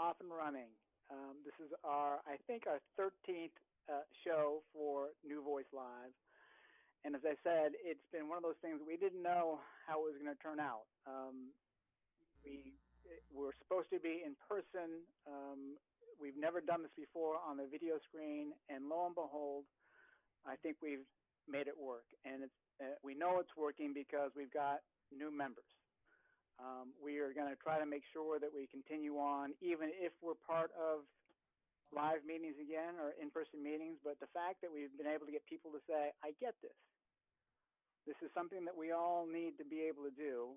off and running. This is I think, our 13th show for New Voice Live. And as I said, it's been one of those things we didn't know how it was going to turn out. We were supposed to be in person. We've never done this before on the video screen, and lo and behold, I think we've made it work. And we know it's working because we've got new members. We are going to try to make sure that we continue on, even if we're part of live meetings again or in-person meetings. But the fact that we've been able to get people to say, I get this. This is something that we all need to be able to do,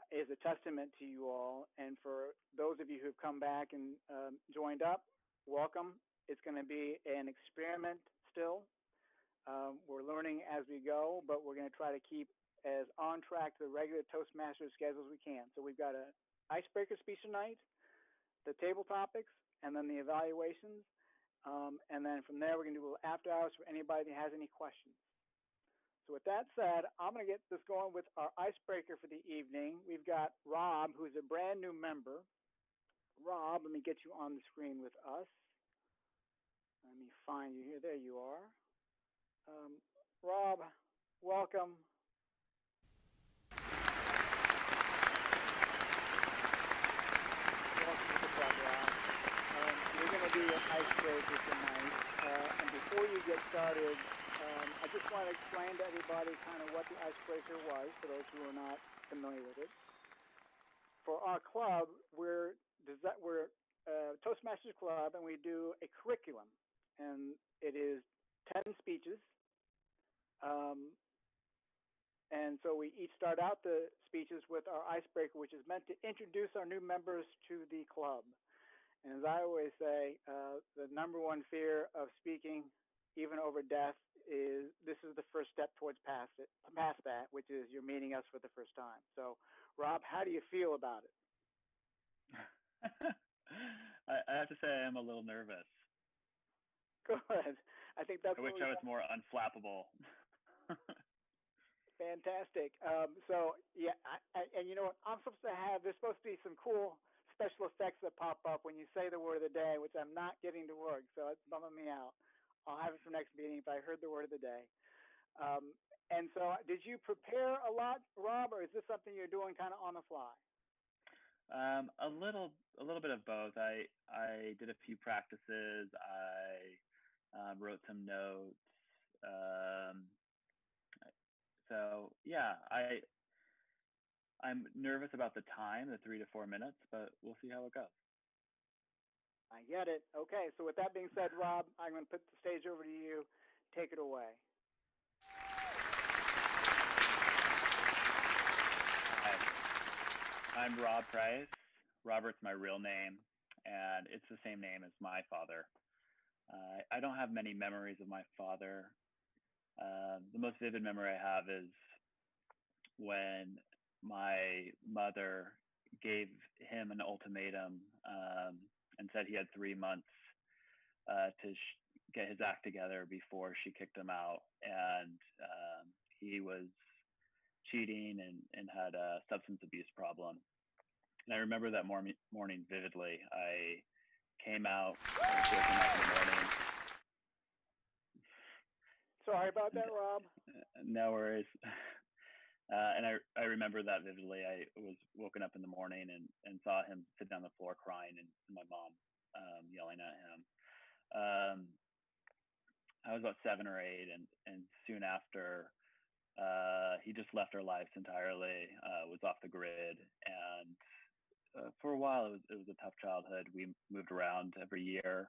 is a testament to you all. And for those of you who've come back and joined up, welcome. It's going to be an experiment still. We're learning as we go, but we're going to try to keep as on track to the regular Toastmasters schedule as we can. So we've got an icebreaker speech tonight, the table topics, and then the evaluations. And then from there, we're going to do a little after hours for anybody that has any questions. So with that said, I'm going to get this going with our icebreaker for the evening. We've got Rob, who's a brand new member. Rob, let me get you on the screen with us. Let me find you here. There you are. Rob, welcome. Welcome to the club, Rob. You're going to do your icebreaker tonight. And before you get started, I just want to explain to everybody kind of what the icebreaker was, for those who are not familiar with it. For our club, we're Toastmasters Club, and we do a curriculum, and it is 10 speeches. And so we each start out the speeches with our icebreaker, which is meant to introduce our new members to the club. And as I always say, the number one fear of speaking, even over death, is this is the first step towards past that, which is you're meeting us for the first time. So, Rob, how do you feel about it? I have to say I'm a little nervous. Good. I think that's. I wish I was more unflappable. Fantastic. So yeah, and you know what? I'm supposed to have. There's supposed to be some cool special effects that pop up when you say the word of the day, which I'm not getting to work, so it's bumming me out. I'll have it for next meeting if I heard the word of the day. And so, did you prepare a lot, Rob, or is this something you're doing kind of on the fly? A little bit of both. I did a few practices. I wrote some notes. So yeah, I'm nervous about the time, the 3 to 4 minutes, but we'll see how it goes. I get it. Okay, so with that being said, Rob, I'm going to put the stage over to you. Take it away. Hi. I'm Rob Price. Robert's my real name, and it's the same name as my father. I don't have many memories of my father. The most vivid memory I have is when my mother gave him an ultimatum and said he had 3 months to get his act together before she kicked him out. And he was cheating and had a substance abuse problem. And I remember that morning vividly. I came out, I was waking up in the morning. Sorry about that, Rob. No worries. And I remember that vividly. I was woken up in the morning and saw him sit on the floor crying, and my mom yelling at him. I was about 7 or 8, and soon after, he just left our lives entirely, was off the grid. And for a while, it was a tough childhood. We moved around every year.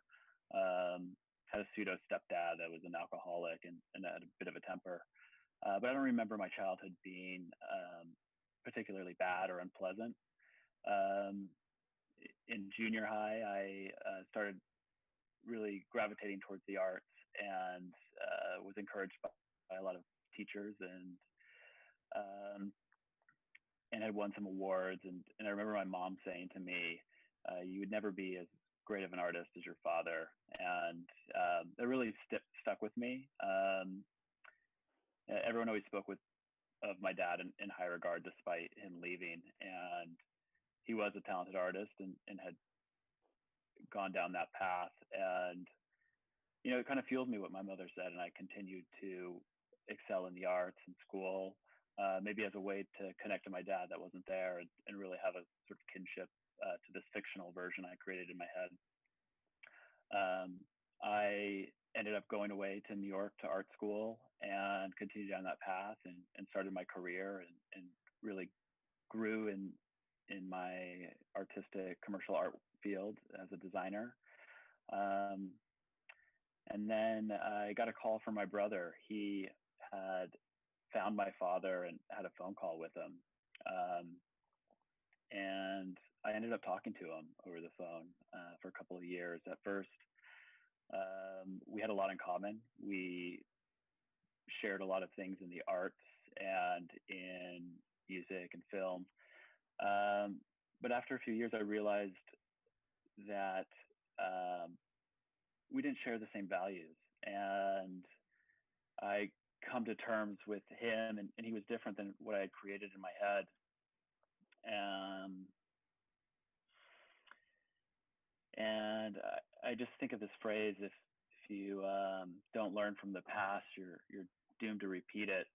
Had a pseudo stepdad that was an alcoholic and had a bit of a temper. But I don't remember my childhood being particularly bad or unpleasant. In junior high, I started really gravitating towards the arts and was encouraged by a lot of teachers and had won some awards. And I remember my mom saying to me, you would never be as great of an artist as your father. And that really stuck with me. Everyone always spoke of my dad in high regard despite him leaving. And he was a talented artist and had gone down that path. And it kind of fueled me what my mother said, and I continued to excel in the arts in school, maybe as a way to connect to my dad that wasn't there, and really have a sort of kinship to this fictional version I created in my head. I ended up going away to New York to art school and continued down that path, and started my career, and really grew in my artistic commercial art field as a designer. And then I got a call from my brother. He had found my father and had a phone call with him. And I ended up talking to him over the phone for a couple of years. At first, we had a lot in common. We shared a lot of things in the arts and in music and film. But after a few years, I realized that we didn't share the same values. And I come to terms with him, and he was different than what I had created in my head. And I just think of this phrase: if you don't learn from the past, you're doomed to repeat it.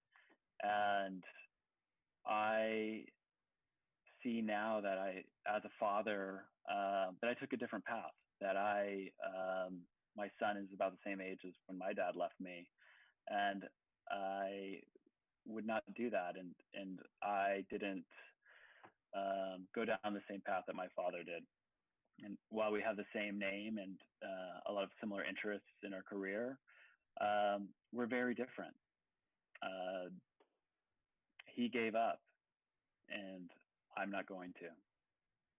And I see now that as a father, that I took a different path. That my son is about the same age as when my dad left me, and I would not do that, and I didn't go down the same path that my father did. And while we have the same name and a lot of similar interests in our career, we're very different. He gave up, and I'm not going to.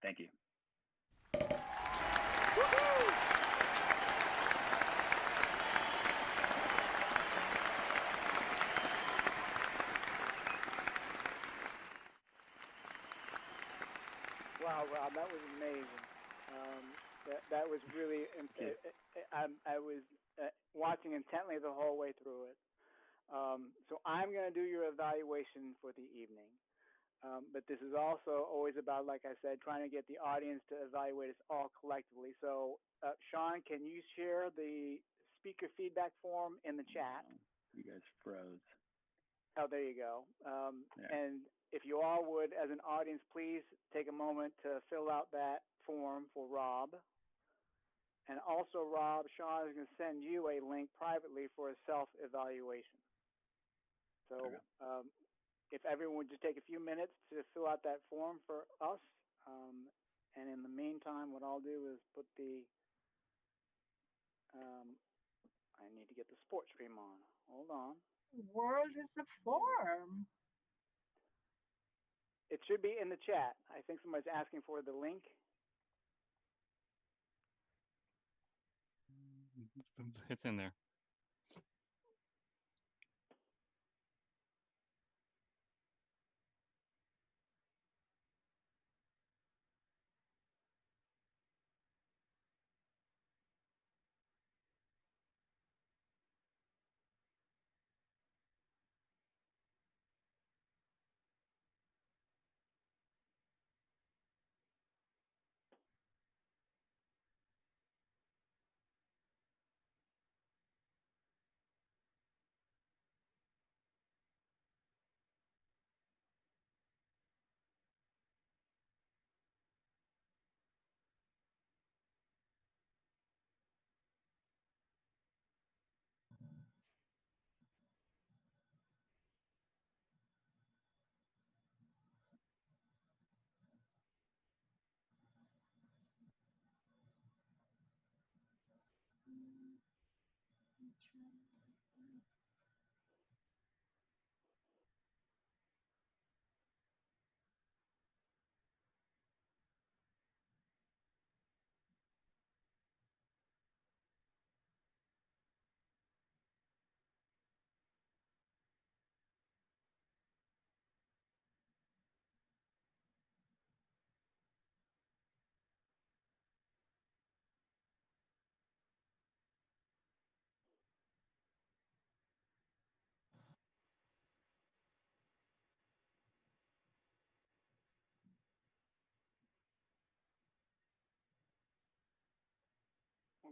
Thank you. Wow, Rob, that was amazing. That was really. I was watching intently the whole way through it. So I'm going to do your evaluation for the evening. But this is also always about, like I said, trying to get the audience to evaluate us all collectively. So, Sean, can you share the speaker feedback form in the chat? You guys froze. Oh, there you go. And if you all would, as an audience, please take a moment to fill out that form for Rob. And also, Rob, Sean is going to send you a link privately for a self-evaluation. So if everyone would just take a few minutes to fill out that form for us. And in the meantime, what I'll do is put I need to get the sports stream on. Hold on. World is a form. It should be in the chat. I think somebody's asking for the link. It's in there.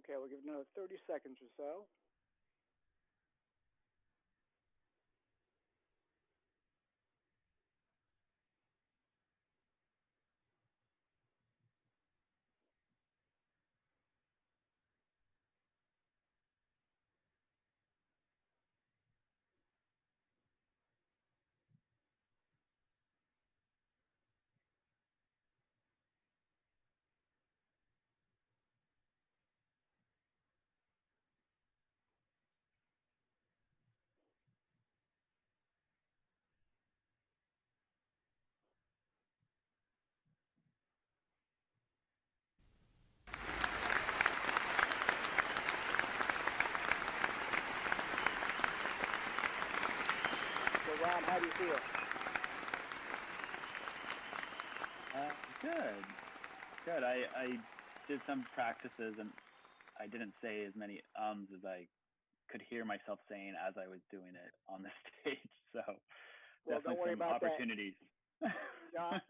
Okay, we'll give it another 30 seconds or so. So, Rob, how do you feel? Good. Good. I did some practices and I didn't say as many ums as I could hear myself saying as I was doing it on the stage. So Well, don't worry about opportunities. John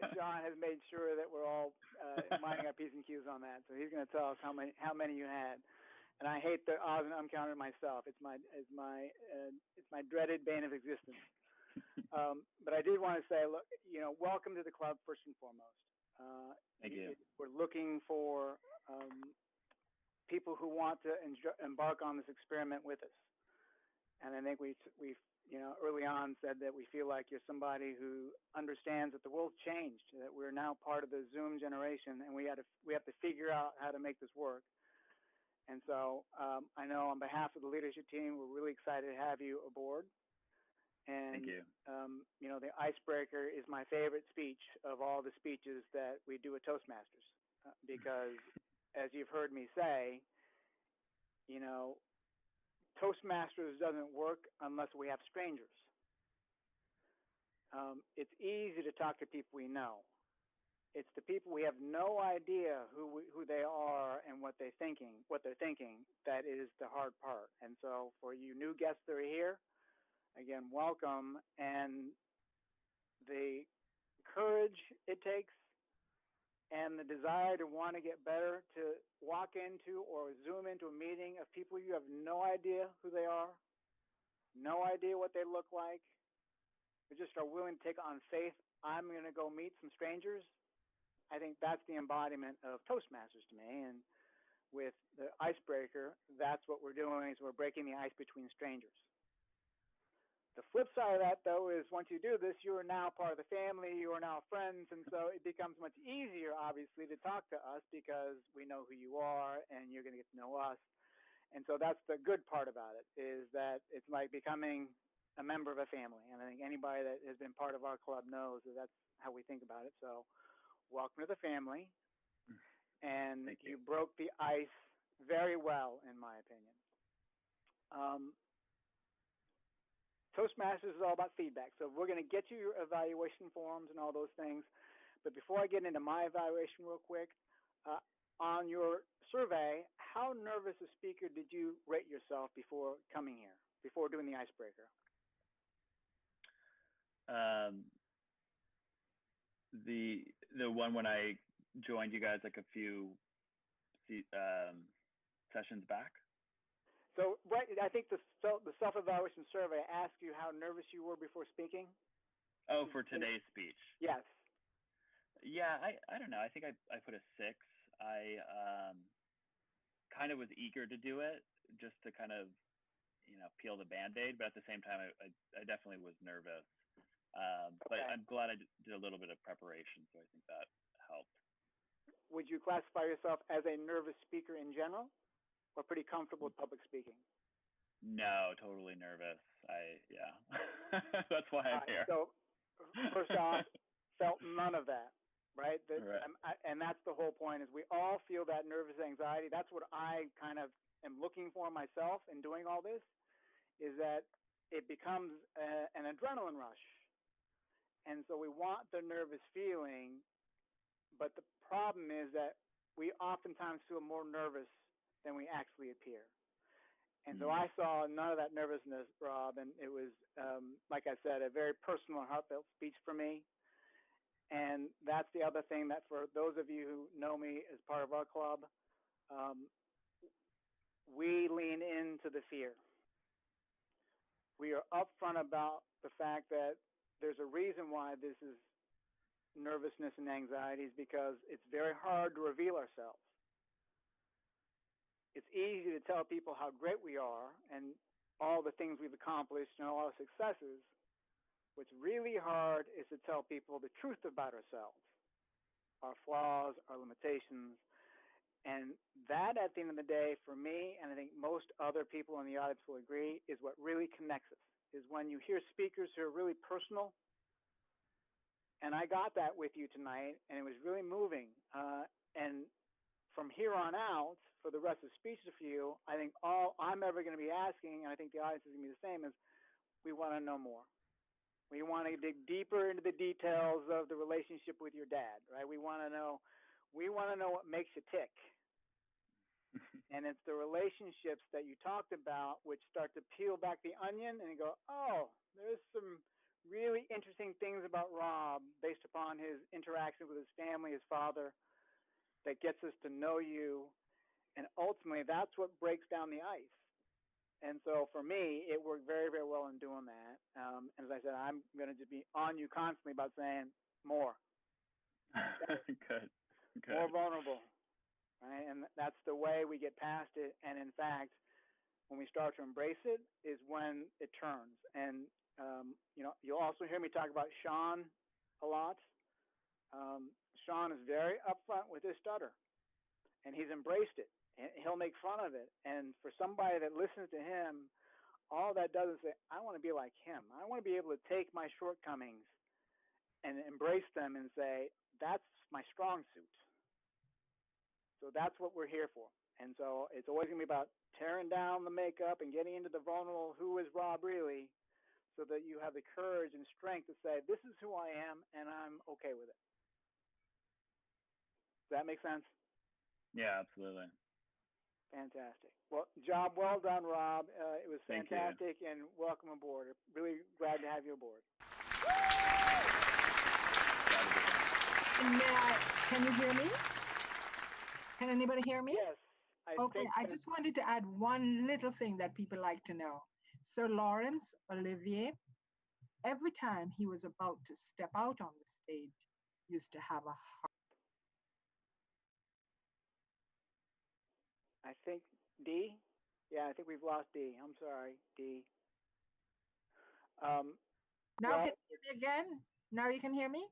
has made sure that we're all minding our P's and Q's on that. So he's going to tell us how many you had. And I hate the odds and counter myself. It's my dreaded bane of existence. But I did want to say, look, welcome to the club first and foremost. Thank you. We're looking for people who want to embark on this experiment with us. And I think we've early on said that we feel like you're somebody who understands that the world's changed, that we're now part of the Zoom generation, and we have to figure out how to make this work. And so I know on behalf of the leadership team, we're really excited to have you aboard. And, thank you. The icebreaker is my favorite speech of all the speeches that we do at Toastmasters, because as you've heard me say, Toastmasters doesn't work unless we have strangers. It's easy to talk to people we know. It's the people we have no idea who they are and what they're thinking, that is the hard part. And so for you new guests that are here, again, welcome. And the courage it takes and the desire to want to get better, to walk into or Zoom into a meeting of people you have no idea who they are, no idea what they look like, but just are willing to take on faith, I'm going to go meet some strangers. I think that's the embodiment of Toastmasters to me. And with the icebreaker, that's what we're doing, is we're breaking the ice between strangers. The flip side of that, though, is once you do this, you are now part of the family, you are now friends, and so it becomes much easier, obviously, to talk to us because we know who you are and you're going to get to know us. And so that's the good part about it, is that it's like becoming a member of a family. And I think anybody that has been part of our club knows that that's how we think about it. So welcome to the family. And you broke the ice very well, in my opinion. Toastmasters is all about feedback. So we're going to get you your evaluation forms and all those things. But before I get into my evaluation real quick, on your survey, how nervous a speaker did you rate yourself before coming here, before doing the icebreaker? The one when I joined you guys like a few sessions back. So right, I think the self-evaluation survey asked you how nervous you were before speaking. Oh, for today's speech. Yes. Yeah, I don't know. I think I put a 6. I kind of was eager to do it just to kind of, peel the Band-Aid, but at the same time, I definitely was nervous. But I'm glad I did a little bit of preparation, so I think that helped. Would you classify yourself as a nervous speaker in general, or pretty comfortable with public speaking? No, totally nervous. That's why I'm here. So first off, felt none of that, right? Right. And that's the whole point, is we all feel that nervous anxiety. That's what I kind of am looking for myself in doing all this, is that it becomes an adrenaline rush. And so we want the nervous feeling, but the problem is that we oftentimes feel more nervous than we actually appear. And so I saw none of that nervousness, Rob, and it was, like I said, a very personal and heartfelt speech for me. And that's the other thing, that for those of you who know me as part of our club, we lean into the fear. We are upfront about the fact that there's a reason why this is nervousness and anxieties because it's very hard to reveal ourselves. It's easy to tell people how great we are and all the things we've accomplished and all our successes. What's really hard is to tell people the truth about ourselves, our flaws, our limitations. And that, at the end of the day, for me, and I think most other people in the audience will agree, is what really connects us, is when you hear speakers who are really personal. And I got that with you tonight, and it was really moving. And from here on out, for the rest of the speeches for you, I think all I'm ever going to be asking, and I think the audience is going to be the same, is we want to know more. We want to dig deeper into the details of the relationship with your dad, right? We want to know what makes you tick. And it's the relationships that you talked about which start to peel back the onion and you go, oh, there's some really interesting things about Rob based upon his interaction with his family, his father, that gets us to know you. And ultimately, that's what breaks down the ice. And so for me, it worked very, very well in doing that. And as I said, I'm going to just be on you constantly about saying more. Good. More vulnerable. Right? And that's the way we get past it. And in fact, when we start to embrace it is when it turns. And, you'll also hear me talk about Sean a lot. Sean is very upfront with his stutter, and he's embraced it. And he'll make fun of it. And for somebody that listens to him, all that does is say, I want to be like him. I want to be able to take my shortcomings and embrace them and say, that's my strong suit. So that's what we're here for. And so it's always going to be about tearing down the makeup and getting into the vulnerable, who is Rob really, so that you have the courage and strength to say, this is who I am, and I'm okay with it. Does that make sense? Yeah, absolutely. Fantastic. Well, job well done, Rob. It was fantastic, and welcome aboard. Really glad to have you aboard. And can you hear me? Can anybody hear me? Yes. I just wanted to add one little thing that people like to know. Sir Lawrence Olivier, every time he was about to step out on the stage, used to have a heart. I think D? Yeah, I think we've lost D. I'm sorry, D. Now can you hear me again? Now you can hear me?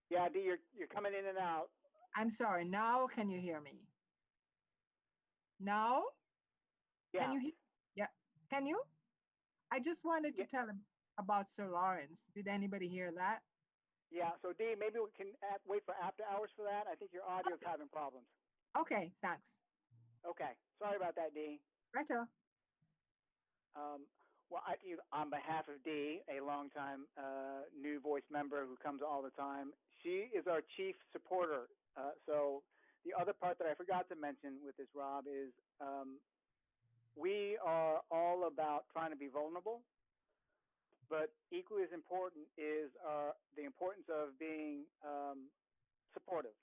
Yeah, D, you're coming in and out. I'm sorry. Now can you hear me? Now? Yeah. Can you hear? Yeah. Can you? I just wanted to tell him about Sir Lawrence. Did anybody hear that? Yeah. So D, maybe we can wait for after hours for that. I think your audio's having problems. Okay. Thanks. Okay. Sorry about that, D. Righto. Well, on behalf of Dee, a longtime new voice member who comes all the time, she is our chief supporter. So the other part that I forgot to mention with this, Rob, is we are all about trying to be vulnerable, but equally as important is the importance of being supportive.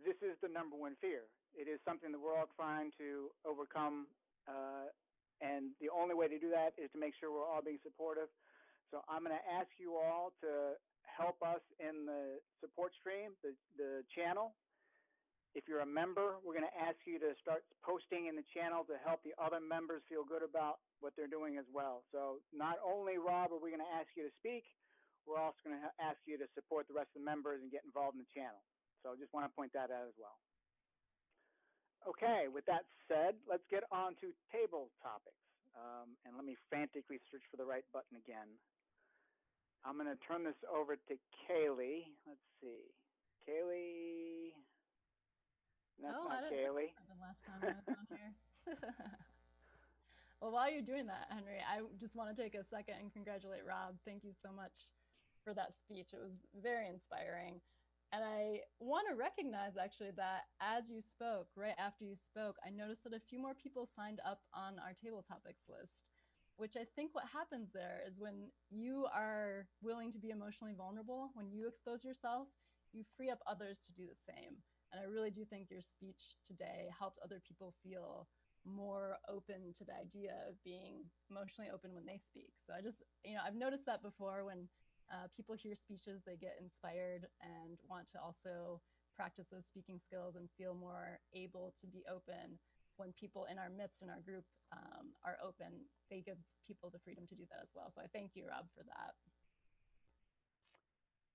This is the number one fear. It is something that we're all trying to overcome, and the only way to do that is to make sure we're all being supportive. So I'm going to ask you all to help us in the support stream, the channel. If you're a member, we're going to ask you to start posting in the channel to help the other members feel good about what they're doing as well. So not only, Rob, are we going to ask you to speak, we're also going to ask you to support the rest of the members and get involved in the channel. So I just want to point that out as well. Okay, with that said, let's get on to table topics. And let me frantically search for the right button again. I'm going to turn this over to Kaylee. Let's see. Kaylee. That's not Kaylee. The last time I was on here. Well, while you're doing that, Henry, I just want to take a second and congratulate Rob. Thank you so much for that speech. It was very inspiring. And I want to recognize actually that as you spoke, right after you spoke, I noticed that a few more people signed up on our table topics list, which I think what happens there is when you are willing to be emotionally vulnerable, when you expose yourself, you free up others to do the same. And I really do think your speech today helped other people feel more open to the idea of being emotionally open when they speak. So I just, I've noticed that before when people hear speeches, they get inspired and want to also practice those speaking skills and feel more able to be open. When people in our midst, in our group, are open, they give people the freedom to do that as well. So I thank you, Rob, for that.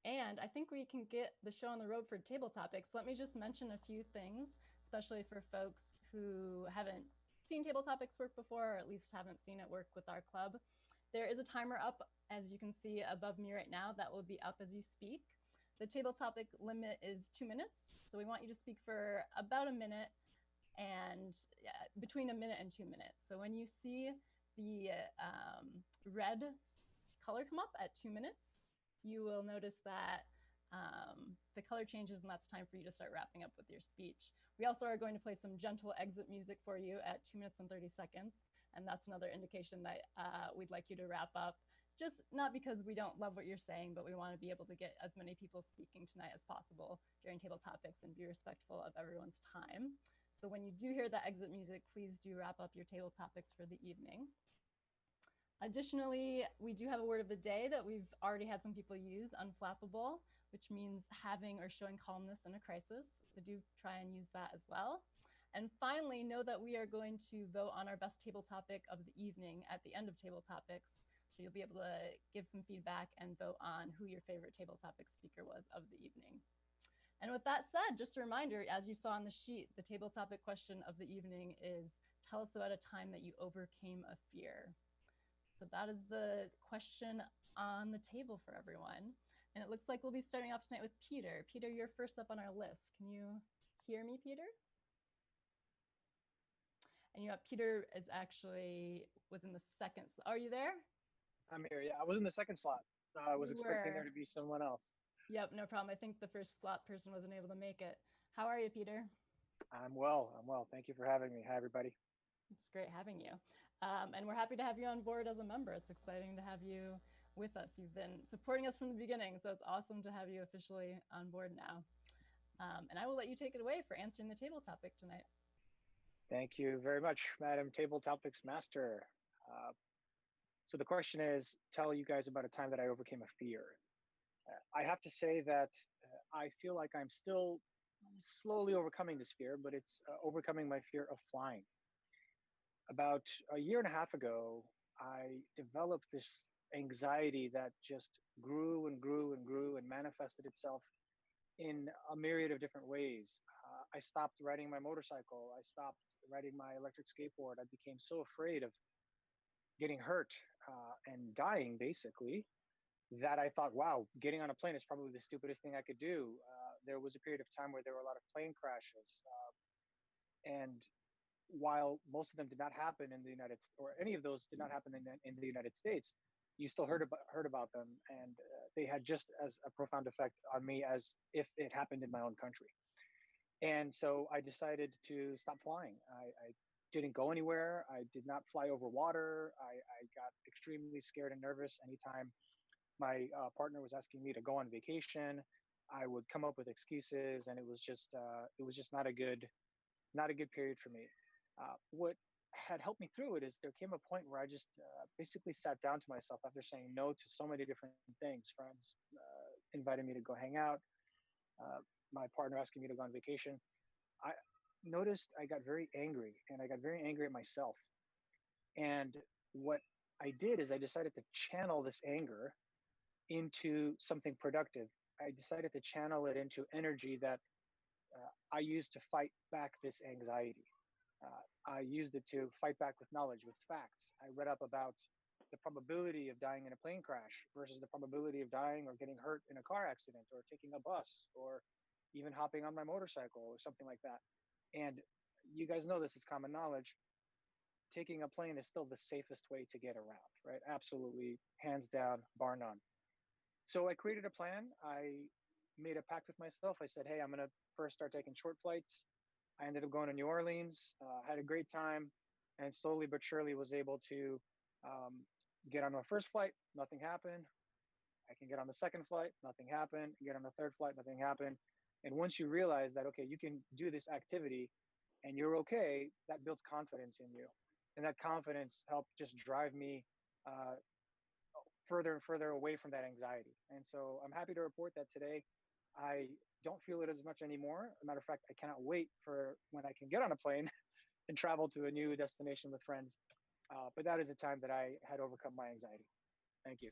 And I think we can get the show on the road for table topics. Let me just mention a few things, especially for folks who haven't seen table topics work before, or at least haven't seen it work with our club. There is a timer up, as you can see above me right now, that will be up as you speak. The table topic limit is 2 minutes. So we want you to speak for about a minute, and between a minute and 2 minutes. So when you see the red color come up at 2 minutes, you will notice that the color changes, and that's time for you to start wrapping up with your speech. We also are going to play some gentle exit music for you at 2 minutes and 30 seconds. And that's another indication that we'd like you to wrap up. Just not because we don't love what you're saying, but we want to be able to get as many people speaking tonight as possible during table topics and be respectful of everyone's time. So when you do hear that exit music, please do wrap up your table topics for the evening. Additionally, we do have a word of the day that we've already had some people use, unflappable, which means having or showing calmness in a crisis. So do try and use that as well. And finally, know that we are going to vote on our best table topic of the evening at the end of table topics. So you'll be able to give some feedback and vote on who your favorite table topic speaker was of the evening. And with that said, just a reminder, as you saw on the sheet, the table topic question of the evening is, tell us about a time that you overcame a fear. So that is the question on the table for everyone. And it looks like we'll be starting off tonight with Peter. Peter, you're first up on our list. Can you hear me, Peter? And Peter was in the second. Are you there? I'm here. Yeah, I was in the second slot. So I was expecting there to be someone else. Yep, no problem. I think the first slot person wasn't able to make it. How are you, Peter? I'm well. Thank you for having me. Hi, everybody. It's great having you. And we're happy to have you on board as a member. It's exciting to have you with us. You've been supporting us from the beginning, so it's awesome to have you officially on board now. And I will let you take it away for answering the table topic tonight. Thank you very much, Madam Table Topics Master. So the question is, tell you guys about a time that I overcame a fear. I have to say that I feel like I'm still slowly overcoming this fear, but it's overcoming my fear of flying. About a year and a half ago, I developed this anxiety that just grew and grew and grew and manifested itself in a myriad of different ways. I stopped riding my motorcycle. I stopped riding my electric skateboard. I became so afraid of getting hurt and dying, basically, that I thought, wow, getting on a plane is probably the stupidest thing I could do. There was a period of time where there were a lot of plane crashes. And while most of them did not happen in the United States, or any of those did not happen in the United States, you still heard about them. And they had just as a profound effect on me as if it happened in my own country. And so I decided to stop flying. I didn't go anywhere. I did not fly over water. I got extremely scared and nervous anytime my partner was asking me to go on vacation. I would come up with excuses, and it was just not a good period for me. What had helped me through it is there came a point where I just basically sat down to myself after saying no to so many different things. Friends invited me to go hang out. My partner asking me to go on vacation. I noticed I got very angry, and I got very angry at myself. And what I did is I decided to channel this anger into something productive. I decided to channel it into energy that I used to fight back this anxiety. I used it to fight back with knowledge, with facts. I read up about the probability of dying in a plane crash versus the probability of dying or getting hurt in a car accident or taking a bus or even hopping on my motorcycle or something like that. And you guys know this is common knowledge. Taking a plane is still the safest way to get around, right? Absolutely, hands down, bar none. So I created a plan. I made a pact with myself. I said, hey, I'm going to first start taking short flights. I ended up going to New Orleans, had a great time, and slowly but surely was able to get on my first flight. Nothing happened. I can get on the second flight, nothing happened. Get on the third flight, nothing happened. And once you realize that, okay, you can do this activity and you're okay, that builds confidence in you. And that confidence helped just drive me uh, further and further away from that anxiety. And so I'm happy to report that today I don't feel it as much anymore. As a matter of fact, I cannot wait for when I can get on a plane and travel to a new destination with friends. But that is a time that I had overcome my anxiety. Thank you.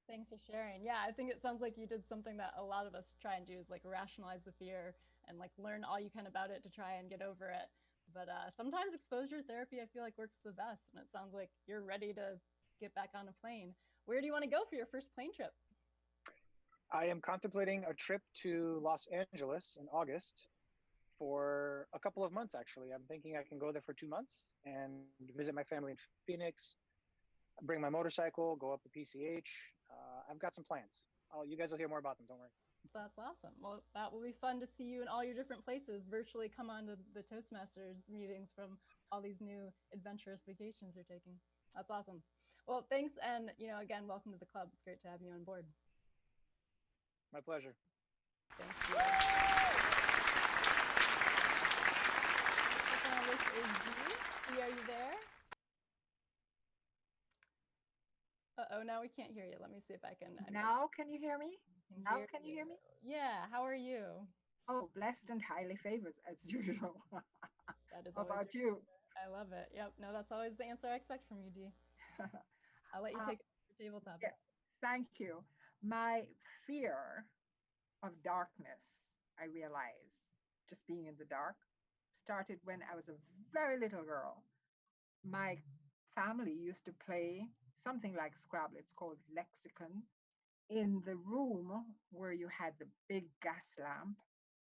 Thanks for sharing. Yeah, I think it sounds like you did something that a lot of us try and do, is like rationalize the fear and like learn all you can about it to try and get over it. But sometimes exposure therapy, I feel like, works the best. And it sounds like you're ready to get back on a plane. Where do you want to go for your first plane trip? I am contemplating a trip to Los Angeles in August for a couple of months, actually. I'm thinking I can go there for 2 months and visit my family in Phoenix, bring my motorcycle, go up to PCH. I've got some plans. You guys will hear more about them. Don't worry. That's awesome. Well, that will be fun to see you in all your different places, virtually come on to the Toastmasters meetings from all these new adventurous vacations you're taking. That's awesome. Well, thanks. And, again, welcome to the club. It's great to have you on board. My pleasure. Thanks. This is Dee. Are you there? Uh-oh, now we can't hear you. Let me see if I can. Now can you hear me? Now can you hear me? Yeah, how are you? Oh, blessed and highly favored as usual. That is How about you? I love it. Yep. No, that's always the answer I expect from you, Dee. I'll let you take it to table topics. Yeah, thank you. My fear of darkness, I realize, just being in the dark, started when I was a very little girl. My family used to play something like Scrabble. It's called Lexicon, in the room where you had the big gas lamp.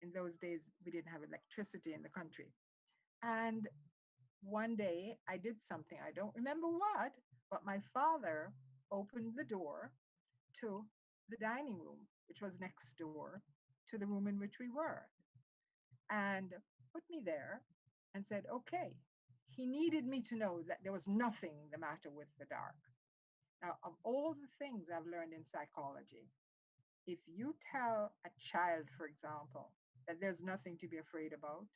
In those days, we didn't have electricity in the country. And one day I did something, I don't remember what, but my father opened the door to the dining room, which was next door to the room in which we were, and put me there and said, okay. He needed me to know that there was nothing the matter with the dark. Now, of all the things I've learned in psychology, if you tell a child, for example, that there's nothing to be afraid about,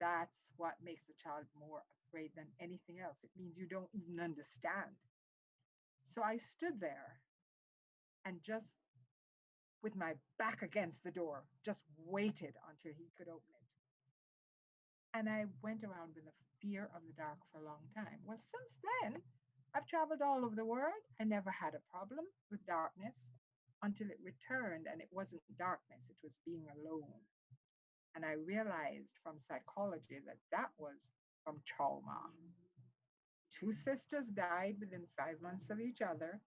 that's what makes a child more afraid than anything else. It means you don't even understand. So I stood there and just with my back against the door, just waited until he could open it. And I went around with a fear of the dark for a long time. Well, since then, I've traveled all over the world. I never had a problem with darkness until it returned, and it wasn't darkness, it was being alone. And I realized from psychology that that was from trauma. 2 sisters died within 5 months of each other,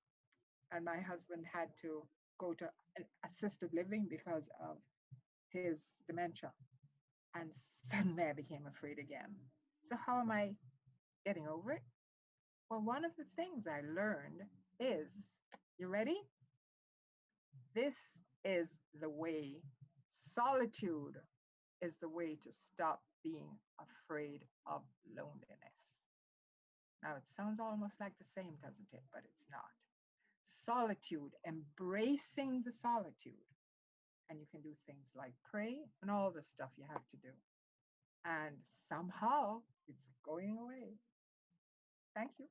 and my husband had to go to an assisted living because of his dementia. And suddenly I became afraid again. So how am I getting over it? Well, one of the things I learned is, you ready? This is the way. Solitude is the way to stop being afraid of loneliness. Now, it sounds almost like the same, doesn't it? But it's not. Solitude, embracing the solitude. And you can do things like pray and all the stuff you have to do. And somehow it's going away. Thank you.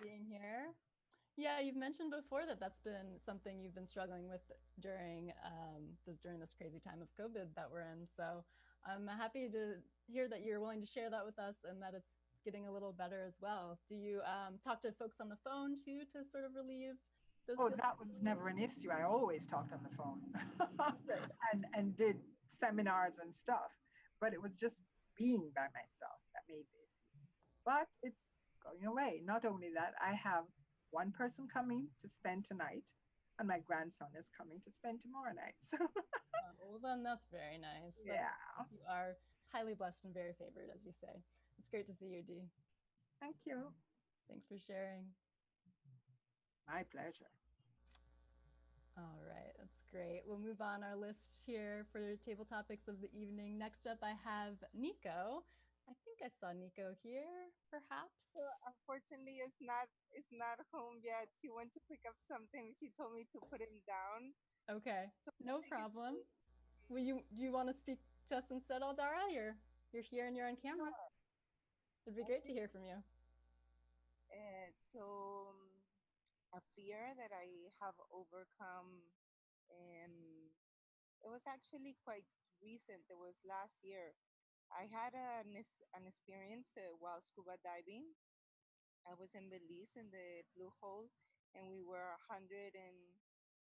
Being here. Yeah, you've mentioned before that that's been something you've been struggling with during this crazy time of COVID that we're in. So I'm happy to hear that you're willing to share that with us and that it's getting a little better as well. Do you talk to folks on the phone too to sort of relieve those? Oh, that was never an issue. I always talked on the phone and did seminars and stuff. But it was just being by myself that made the issue. But it's going away. Not only that, I have one person coming to spend tonight, and my grandson is coming to spend tomorrow night. Well, then that's very nice. Yeah. You are highly blessed and very favored, as you say. It's great to see you, Dee. Thank you. Thanks for sharing. My pleasure. All right, that's great. We'll move on our list here for table topics of the evening. Next up, I have Nico. I think I saw Nico here, perhaps. So unfortunately, is not home yet. He went to pick up something. He told me to put him down. Okay, So no problem. Do you want to speak to us instead, Aldara? You're here and you're on camera. It'd be great to hear from you. So a fear that I have overcome, and it was actually quite recent. It was last year. I had an experience while scuba diving. I was in Belize in the Blue Hole, and we were 100 and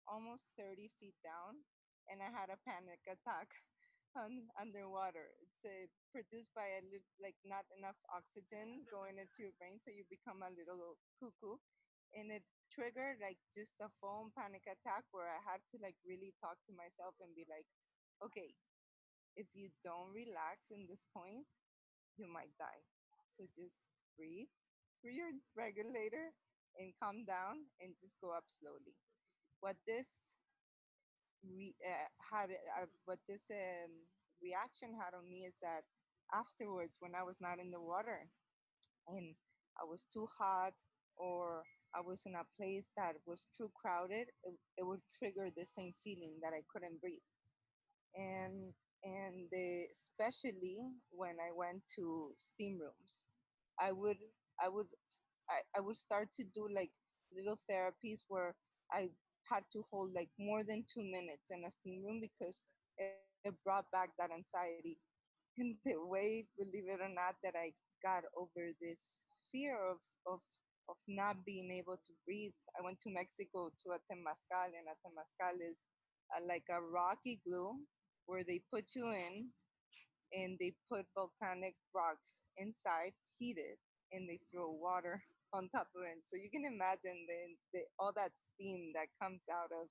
almost 30 feet down, and I had a panic attack underwater. It's produced by like not enough oxygen going into your brain, so you become a little cuckoo, and it triggered like just a full panic attack where I had to like really talk to myself and be like, okay, if you don't relax in this point, you might die. So just breathe through your regulator and calm down and just go up slowly. What this what this reaction had on me is that afterwards, when I was not in the water and I was too hot or I was in a place that was too crowded, it would trigger the same feeling that I couldn't breathe. And especially when I went to steam rooms, I would I would I would start to do like little therapies where I had to hold like more than 2 minutes in a steam room because it brought back that anxiety. And the way, believe it or not, that I got over this fear of not being able to breathe. I went to Mexico to a temazcal, and a temazcal is like a rocky glue where they put you in and they put volcanic rocks inside, heated, and they throw water on top of it. So you can imagine all that steam that comes out of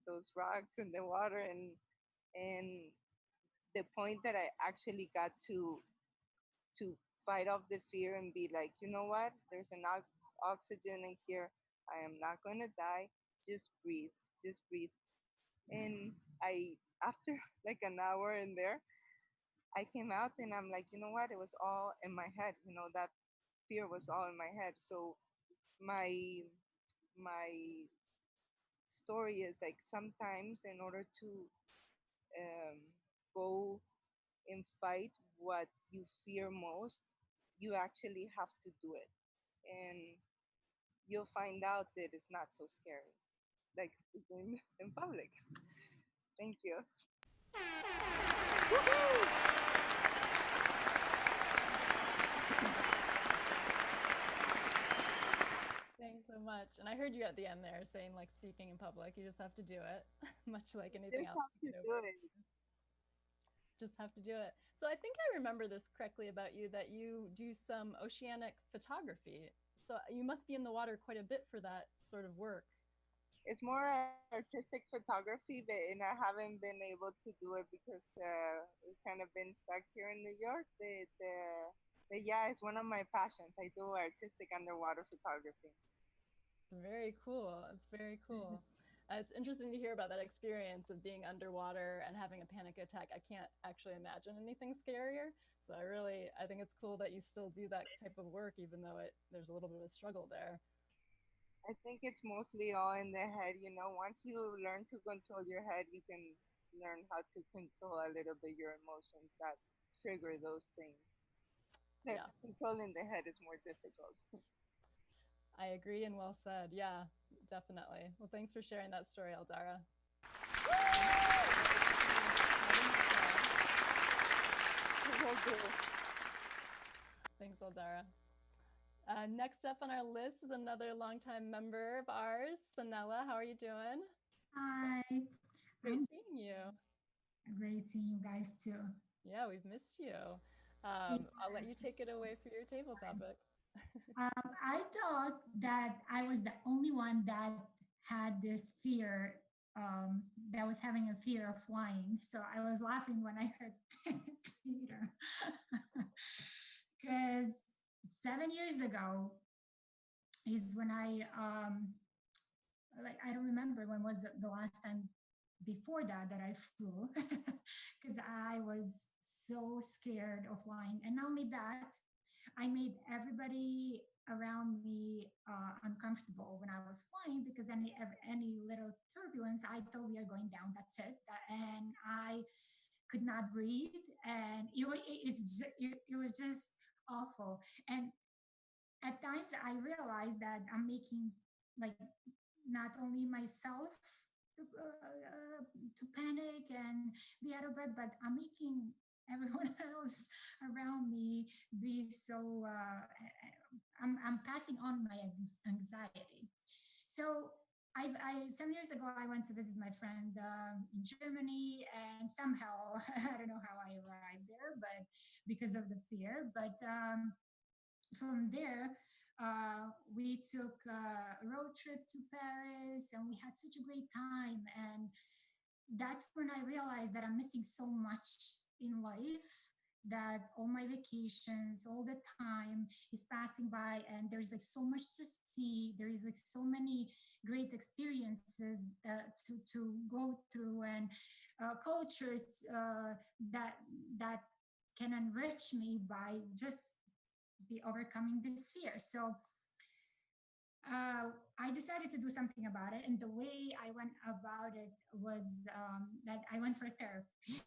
those rocks and the water, and the point that I actually got to fight off the fear and be like, you know what? There's enough oxygen in here. I am not going to die. Just breathe. Just breathe. And after like an hour in there, I came out and I'm like, you know what? It was all in my head. You know, that fear was all in my head. So my my story is like sometimes in order to um, go and fight what you fear most, you actually have to do it. And you'll find out that it's not so scary, like speaking in public. Thank you. Thanks so much. And I heard you at the end there saying like speaking in public, you just have to do it, much like anything Just else. have to do it. Just have to do it. So I think I remember this correctly about you, that you do some oceanic photography. So you must be in the water quite a bit for that sort of work. It's more artistic photography, and I haven't been able to do it because we've kind of been stuck here in New York. But yeah, it's one of my passions. I do artistic underwater photography. Very cool. It's very cool. It's interesting to hear about that experience of being underwater and having a panic attack. I can't actually imagine anything scarier. So I think it's cool that you still do that type of work, even though there's a little bit of a struggle there. I think it's mostly all in the head. You know, once you learn to control your head, you can learn how to control a little bit your emotions that trigger those things. Yeah. Controlling the head is more difficult. I agree, and well said. Yeah, definitely. Well, thanks for sharing that story, Aldara. Thanks, Aldara. Next up on our list is another longtime member of ours, Sanela. How are you doing? Hi. Great seeing you. Great seeing you guys too. Yeah, we've missed you. I'll let you take it away for your table topic. I thought that I was the only one that had this fear, that was having a fear of flying. So I was laughing when I heard Peter. Because 7 years ago is when I don't remember when was the last time before that I flew, because I was so scared of flying. And not only that, I made everybody around me uncomfortable when I was flying, because any little turbulence, I thought we are going down. That's it. And I could not breathe, and it was just awful. And at times, I realized that I'm making, like, not only myself to panic and be out of breath, but I'm making everyone else around me be so. I'm passing on my anxiety. So I 7 years ago I went to visit my friend in Germany, and somehow I don't know how I arrived there, but because of the fear. But from there, we took a road trip to Paris, and we had such a great time. And that's when I realized that I'm missing so much in life, that all my vacations, all the time is passing by, and there's like so much to see. There is like so many great experiences to go through, and cultures that that can enrich me by just be overcoming this fear. So I decided to do something about it. And the way I went about it was that I went for therapy.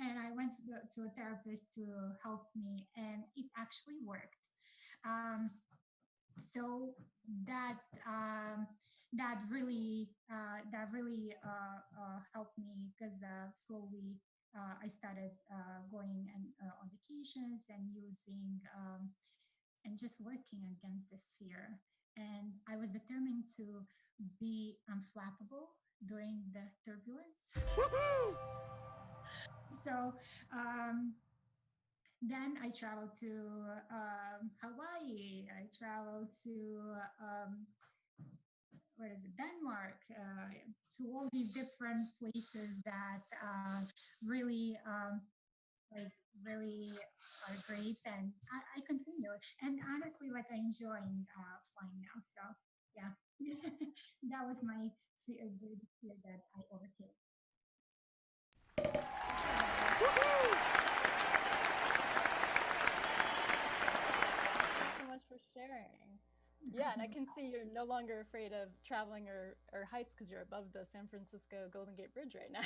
And I went to a therapist to help me, and it actually worked. Um, so that that really helped me, because slowly I started going on vacations and using and just working against this fear. And I was determined to be unflappable during the turbulence. So then I traveled to Hawaii. I traveled to what is it, Denmark, to all these different places that really really are great. And I continue. And honestly, like, I enjoying flying now. So yeah, that was my fear, the fear that I overcame. Thanks so much for sharing. Yeah, and I can see you're no longer afraid of traveling or heights, because you're above the San Francisco Golden Gate Bridge right now.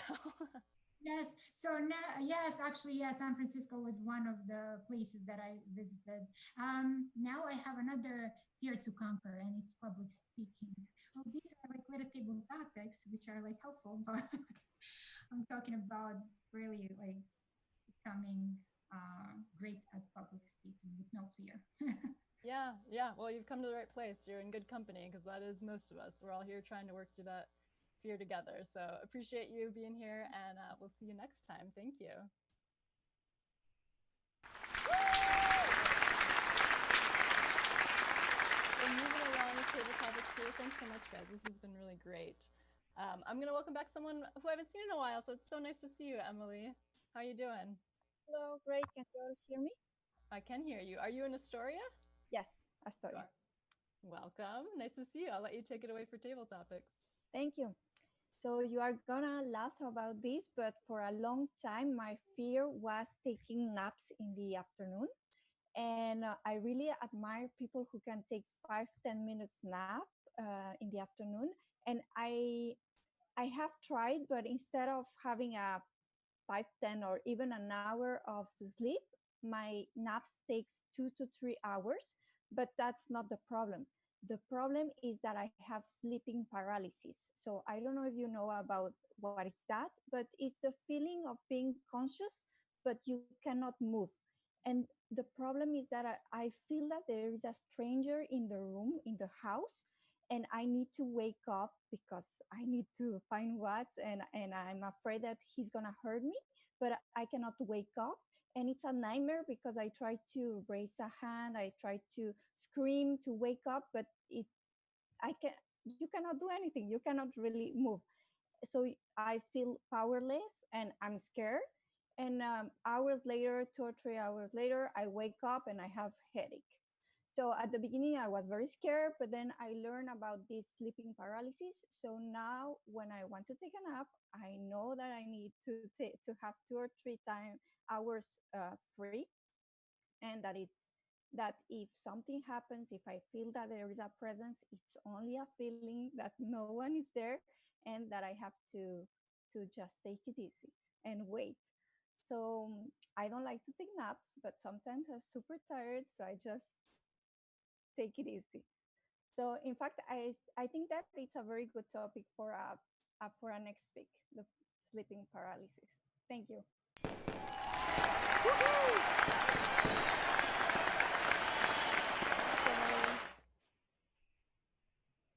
Yes. So now, yes, actually, yes, San Francisco was one of the places that I visited. Now I have another fear to conquer, and it's public speaking. Well, these are like little table topics, which are like helpful, but I'm talking about really like becoming great at public speaking with no fear. Yeah, yeah. Well, you've come to the right place. You're in good company, because that is most of us. We're all here trying to work through that fear together. So appreciate you being here, and we'll see you next time. Thank you. We're moving along with table topics here. Thanks so much, guys. This has been really great. I'm going to welcome back someone who I haven't seen in a while. So it's so nice to see you, Emilie. How are you doing? Hello, great. Can you all hear me? I can hear you. Are you in Astoria? Yes, Astoria. Welcome. Nice to see you. I'll let you take it away for table topics. Thank you. So you are gonna laugh about this, but for a long time, my fear was taking naps in the afternoon. And I really admire people who can take 5-10 minutes nap in the afternoon. And I have tried, but instead of having a 5, 10, or even an hour of sleep, my naps takes 2 to 3 hours. But that's not the problem. The problem is that I have sleeping paralysis. So I don't know if you know about what is that, but it's the feeling of being conscious, but you cannot move. And the problem is that I feel that there is a stranger in the room, in the house, and I need to wake up because I need to find what, and I'm afraid that he's gonna hurt me, but I cannot wake up. And it's a nightmare because I try to raise a hand, I try to scream to wake up, but you cannot do anything. You cannot really move. So I feel powerless and I'm scared. And hours later, 2 or 3 hours later, I wake up and I have headache. So at the beginning, I was very scared, but then I learned about this sleeping paralysis. So now when I want to take a nap, I know that I need to have 2 or 3 hours free, and that if something happens, if I feel that there is a presence, it's only a feeling that no one is there, and that I have to just take it easy and wait. So I don't like to take naps, but sometimes I'm super tired, so I just take it easy. So in fact, I think that it's a very good topic for a next week, the sleeping paralysis. Thank you.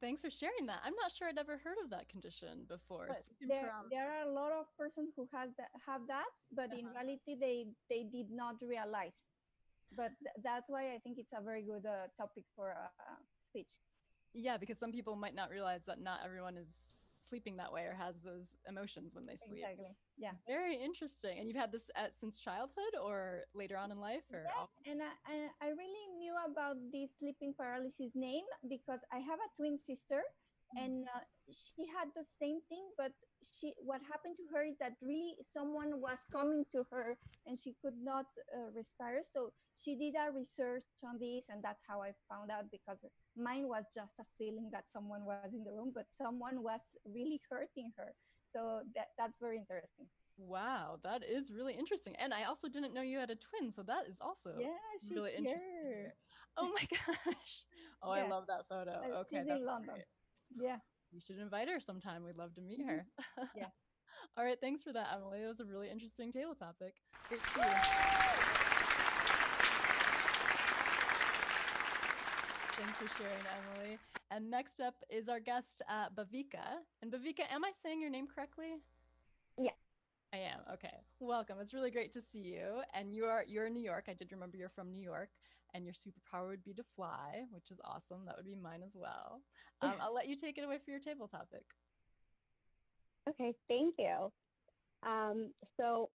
Thanks for sharing that. I'm not sure I'd ever heard of that condition before. But there are a lot of persons who have that, but in reality, they did not realize. But that's why I think it's a very good topic for a speech. Yeah, because some people might not realize that not everyone is sleeping that way or has those emotions when they sleep. Exactly. Yeah. Very interesting. And you've had this since childhood or later on in life? Or yes, and I really knew about this sleeping paralysis name because I have a twin sister, and she had the same thing, but what happened to her is that really someone was coming to her and she could not respire. So she did a research on this, and that's how I found out, because mine was just a feeling that someone was in the room, but someone was really hurting her. So that's very interesting. Wow, that is really interesting. And I also didn't know you had a twin, so that is also she's really interesting. here. Oh my gosh. Oh, Yeah. I love that photo. Okay, she's in London. Great. Yeah. You should invite her sometime. We'd love to meet her. Yeah. All right, thanks for that, Emily. It was a really interesting table topic. Great to see you. Thanks for sharing, Emily. And next up is our guest, Bhavika. And Bhavika, am I saying your name correctly? Yes. I am. Okay. Welcome. It's really great to see you. And you're in New York. I did remember you're from New York, and your superpower would be to fly, which is awesome. That would be mine as well. I'll let you take it away for your table topic. Okay, thank you. So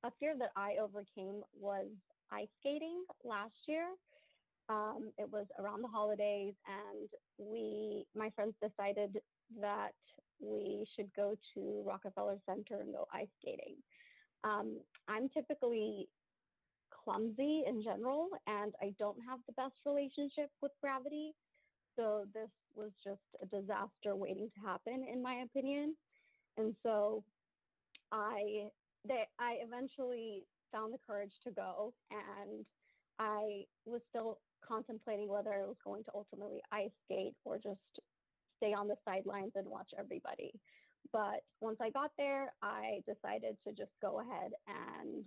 a fear that I overcame was ice skating last year. It was around the holidays, and my friends decided that we should go to Rockefeller Center and go ice skating. I'm typically clumsy in general, and I don't have the best relationship with gravity. So this was just a disaster waiting to happen, in my opinion. And so I eventually found the courage to go, and I was still contemplating whether I was going to ultimately ice skate or just stay on the sidelines and watch everybody. But once I got there, I decided to just go ahead and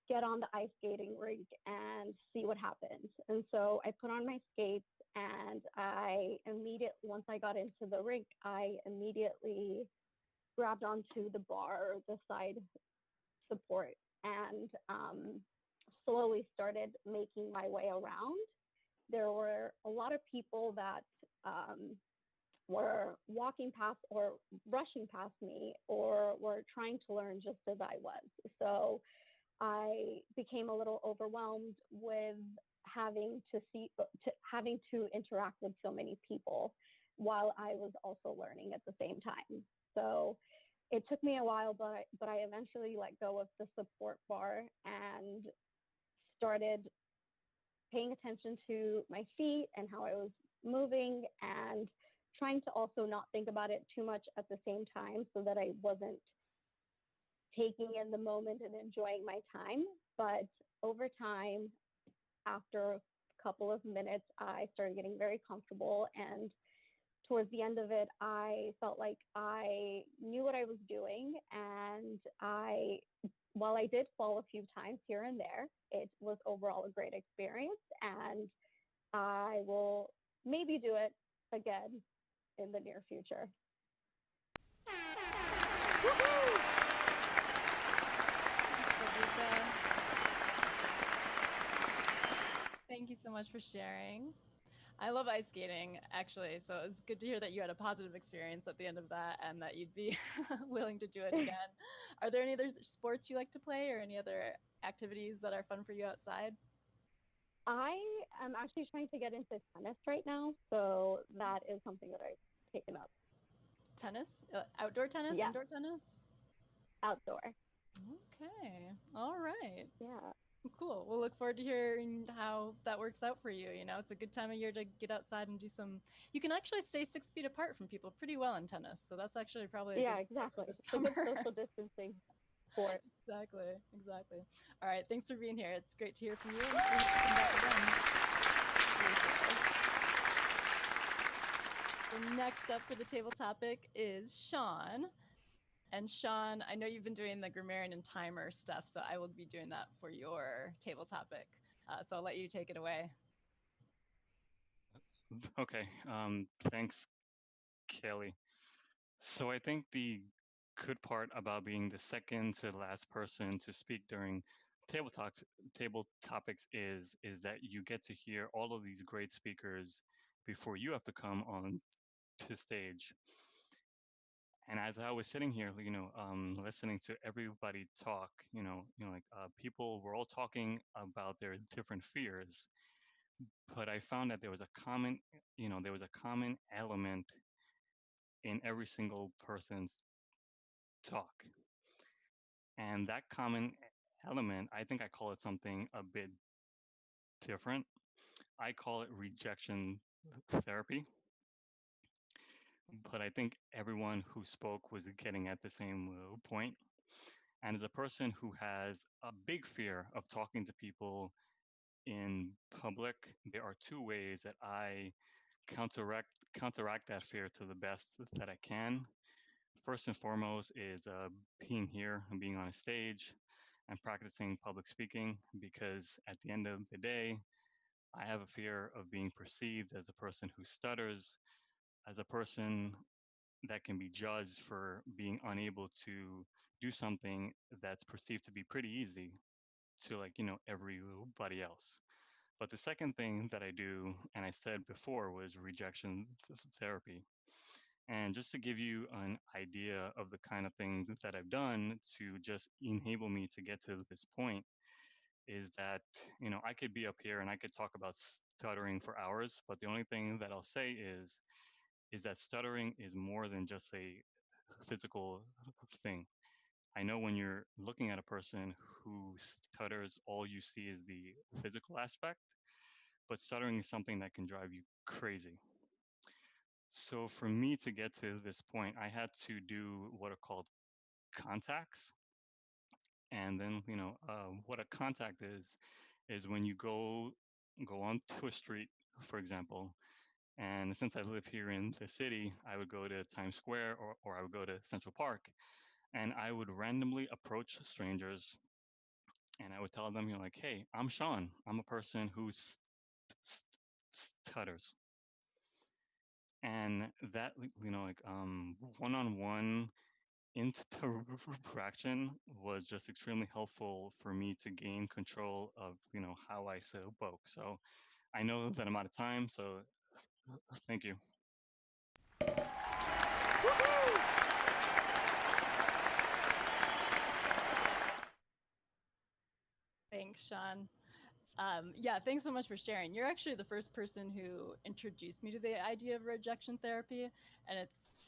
get on the ice skating rink and see what happens. And so I put on my skates, and once I got into the rink, I immediately grabbed onto the bar, the side support, and slowly started making my way around. There were a lot of people that were walking past or rushing past me, or were trying to learn just as I was. So I became a little overwhelmed with having to interact with so many people while I was also learning at the same time. So it took me a while, but I eventually let go of the support bar and started paying attention to my feet and how I was moving, and trying to also not think about it too much at the same time, so that I wasn't taking in the moment and enjoying my time. But over time, after a couple of minutes, I started getting very comfortable, and towards the end of it, I felt like I knew what I was doing. And while I did fall a few times here and there, it was overall a great experience, and I will maybe do it again in the near future. Thank you so much for sharing. I love ice skating, actually, so it's good to hear that you had a positive experience at the end of that, and that you'd be willing to do it again. Are there any other sports you like to play, or any other activities that are fun for you outside? I am actually trying to get into tennis right now, so that is something that I've taken up. Tennis? Outdoor tennis? Yeah. Indoor tennis? Outdoor. Okay. All right. Yeah. Cool. We'll look forward to hearing how that works out for you. You know, it's a good time of year to get outside and do some. You can actually stay 6 feet apart from people pretty well in tennis, so that's actually probably a Yeah, good exactly. this It's a good summer. social distancing sport. Exactly. Exactly. All right. Thanks for being here. It's great to hear from you. And we hope to come back again. So next up for the table topic is Sean. And Sean, I know you've been doing the Grammarian and timer stuff, so I will be doing that for your table topic. So I'll let you take it away. Okay. Thanks, Kelly. So I think the good part about being the second to last person to speak during table topics is that you get to hear all of these great speakers before you have to come on to stage. And as I was sitting here, listening to everybody talk, people were all talking about their different fears, but I found that there was a common element in every single person's talk. And that common element, I think I call it something a bit different. I call it rejection therapy. But I think everyone who spoke was getting at the same point. And as a person who has a big fear of talking to people in public, there are two ways that I counteract that fear to the best that I can. First and foremost is being here and being on a stage and practicing public speaking, because at the end of the day, I have a fear of being perceived as a person who stutters, as a person that can be judged for being unable to do something that's perceived to be pretty easy to, everybody else. But the second thing that I do, and I said before, was rejection therapy. And just to give you an idea of the kind of things that I've done to just enable me to get to this point, is that, I could be up here and I could talk about stuttering for hours, but the only thing that I'll say is that stuttering is more than just a physical thing. I know when you're looking at a person who stutters, all you see is the physical aspect, but stuttering is something that can drive you crazy. So for me to get to this point, I had to do what are called contacts. And then, what a contact is when you go onto a street, for example. And since I live here in the city, I would go to Times Square, or I would go to Central Park, and I would randomly approach strangers and I would tell them, hey, I'm Sean. I'm a person who stutters. And that, one-on-one interaction was just extremely helpful for me to gain control of, how I spoke. So I know that I'm out of time, so thank you. Thanks, Sean. Yeah, thanks so much for sharing. You're actually the first person who introduced me to the idea of rejection therapy, and it's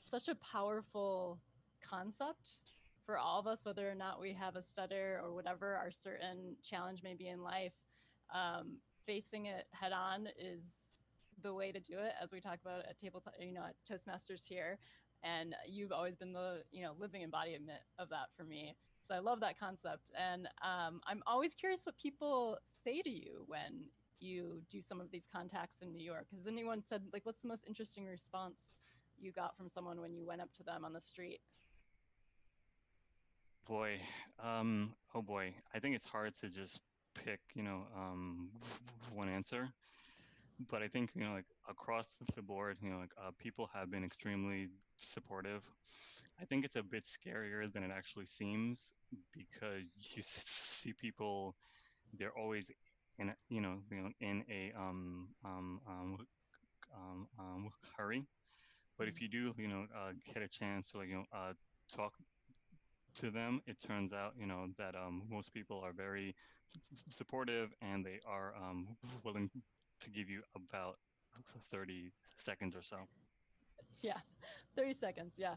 such a powerful concept for all of us, whether or not we have a stutter or whatever our certain challenge may be in life. Facing it head on is the way to do it, as we talk about at at Toastmasters here. And you've always been the living embodiment of that for me. So I love that concept, and I'm always curious what people say to you when you do some of these contacts in New York. Has anyone said, like, what's the most interesting response you got from someone when you went up to them on the street? Boy, oh boy, I think it's hard to just pick, one answer. But I think, across the board, people have been extremely supportive. I think it's a bit scarier than it actually seems, because you see people, they're always in a hurry. But if you do, get a chance to talk to them, it turns out, that most people are very supportive and they are willing to give you about 30 seconds or so. Yeah, 30 seconds. Yeah,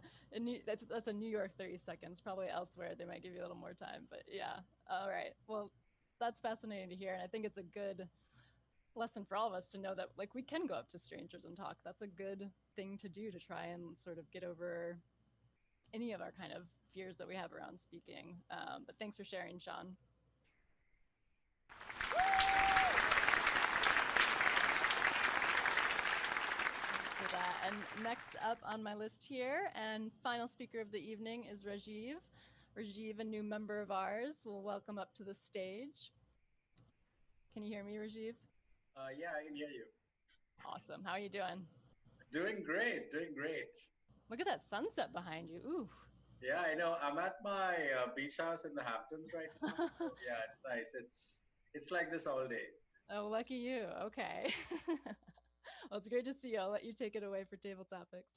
that's a New York 30 seconds. Probably elsewhere they might give you a little more time, but yeah. All right. Well, that's fascinating to hear, and I think it's a good lesson for all of us to know that like we can go up to strangers and talk. That's a good thing to do to try and sort of get over any of our kind of fears that we have around speaking. But thanks for sharing, Sean. For that. And next up on my list here, and final speaker of the evening is Rajiv. Rajiv, a new member of ours, will welcome up to the stage. Can you hear me, Rajiv? Yeah, I can hear you. Awesome. How are you doing? Doing great, doing great. Look at that sunset behind you. Ooh. Yeah, I know. I'm at my beach house in the Hamptons right now. So yeah, it's nice. It's like this all day. Oh, lucky you. Okay. Well, it's great to see you. I'll let you take it away for Table Topics.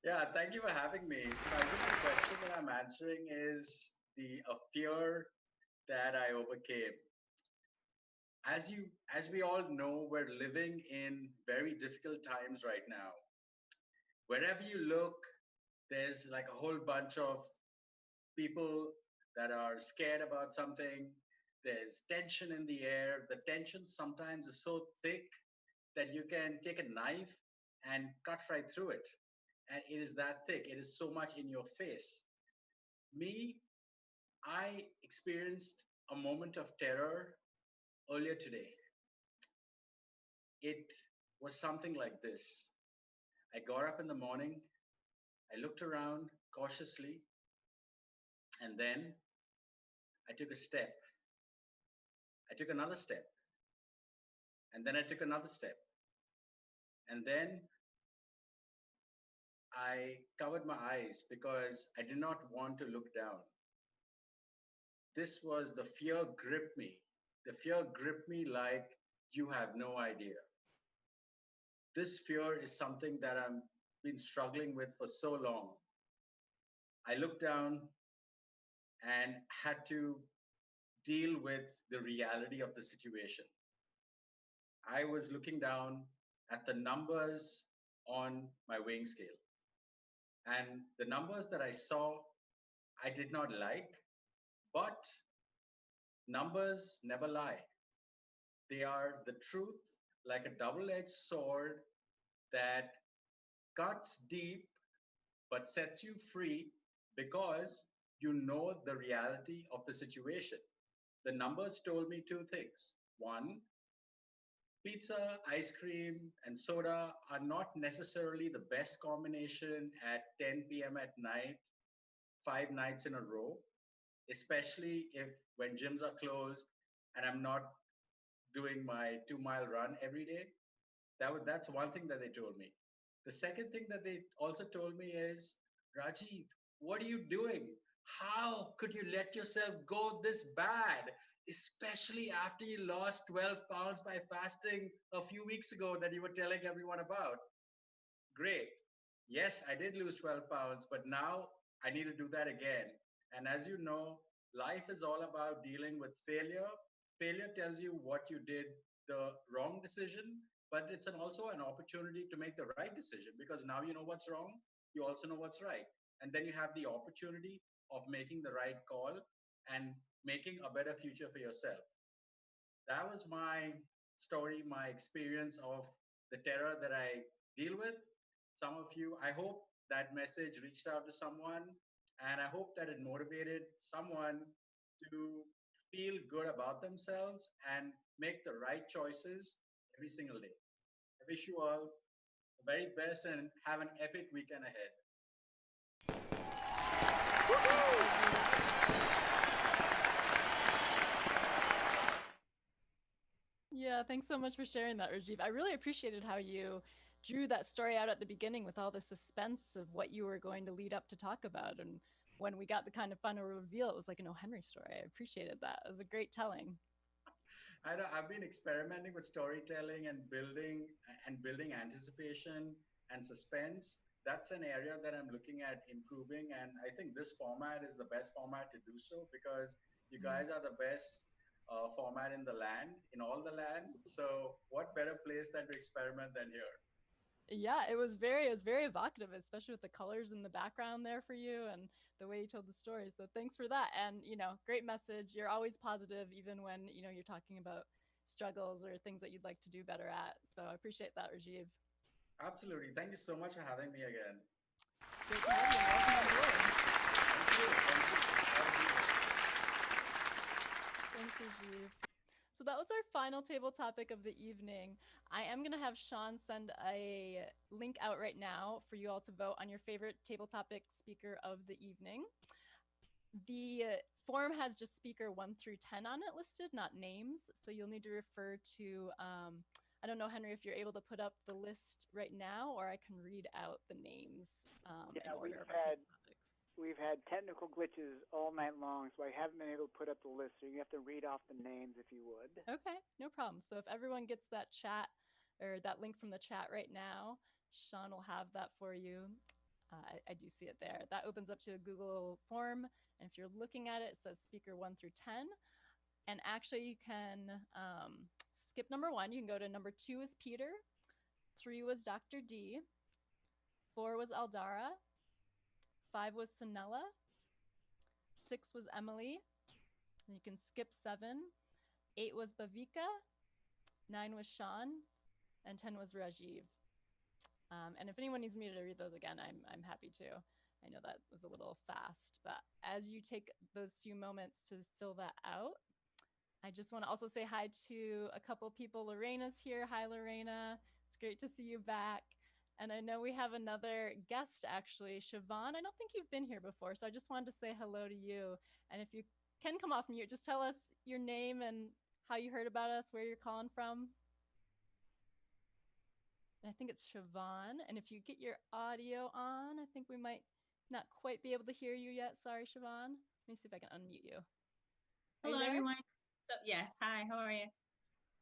Yeah, thank you for having me. So I think the question that I'm answering is a fear that I overcame. As we all know, we're living in very difficult times right now. Wherever you look, there's like a whole bunch of people that are scared about something. There's tension in the air. The tension sometimes is so thick that you can take a knife and cut right through it. And it is that thick. It is so much in your face. I experienced a moment of terror earlier today. It was something like this. I got up in the morning, I looked around cautiously, and then I took a step. I took another step. And then I took another step. And then I covered my eyes because I did not want to look down. The fear gripped me. The fear gripped me like you have no idea. This fear is something that I've been struggling with for so long. I looked down and had to deal with the reality of the situation. I was looking down at the numbers on my weighing scale. And the numbers that I saw, I did not like, but numbers never lie. They are the truth, like a double-edged sword that cuts deep but sets you free because you know the reality of the situation. The numbers told me two things. One, pizza, ice cream, and soda are not necessarily the best combination at 10 p.m. at night, 5 nights in a row, especially if when gyms are closed and I'm not doing my 2 mile run every day. That's one thing that they told me. The second thing that they also told me is, Rajiv, what are you doing? How could you let yourself go this bad? Especially after you lost 12 pounds by fasting a few weeks ago that you were telling everyone about. Great. Yes, I did lose 12 pounds, but now I need to do that again. And as you know, life is all about dealing with failure. Failure tells you what you did the wrong decision, but it's also an opportunity to make the right decision because now you know what's wrong, you also know what's right. And then you have the opportunity of making the right call and making a better future for yourself. That was my story, my experience of the terror that I deal with. Some of you, I hope that message reached out to someone, and I hope that it motivated someone to feel good about themselves and make the right choices every single day. I wish you all the very best and have an epic weekend ahead. Yeah, thanks so much for sharing that, Rajiv. I really appreciated how you drew that story out at the beginning with all the suspense of what you were going to lead up to talk about. And when we got the kind of final reveal, it was like an O. Henry story. I appreciated that. It was a great telling. I've been experimenting with storytelling and building anticipation and suspense that's an area that I'm looking at improving. And I think this format is the best format to do so, because you guys are the best format in the land, in all the land. So what better place than to experiment than here? Yeah, it was very evocative, especially with the colors in the background there for you and the way you told the story. So thanks for that. And, great message. You're always positive, even when, you're talking about struggles or things that you'd like to do better at. So I appreciate that, Rajiv. Absolutely. Thank you so much for having me again. It's great to have you. Welcome on board. Thank you. Thanks, Rajiv. So that was our final table topic of the evening. I am going to have Sean send a link out right now for you all to vote on your favorite table topic speaker of the evening. The form has just speaker 1 through 10 on it listed, not names. So you'll need to refer to, I don't know, Henry, if you're able to put up the list right now, or I can read out the names in order of our table topics. We've had technical glitches all night long, so I haven't been able to put up the list. So you have to read off the names if you would. Okay, no problem. So if everyone gets that chat or that link from the chat right now, Sean will have that for you. I do see it there. That opens up to a Google form. And if you're looking at it, it says speaker 1 through 10. And actually you can skip number 1. You can go to number 2 is Peter. 3 was Dr. D. 4 was Aldara. 5 was Sanela. 6 was Emilie. And you can skip 7. 8 was Bhavika. 9 was Sean. And 10 was Rajiv. And if anyone needs me to read those again, I'm happy to. I know that was a little fast, but as you take those few moments to fill that out, I just want to also say hi to a couple people. Lorena's here. Hi, Lorena. It's great to see you back. And I know we have another guest, actually, Siobhan. I don't think you've been here before, so I just wanted to say hello to you. And if you can come off mute, just tell us your name and how you heard about us, where you're calling from. And I think it's Siobhan. And if you get your audio on, I think we might not quite be able to hear you yet. Sorry, Siobhan. Let me see if I can unmute you. Hello, everyone. So, yes, hi, how are you?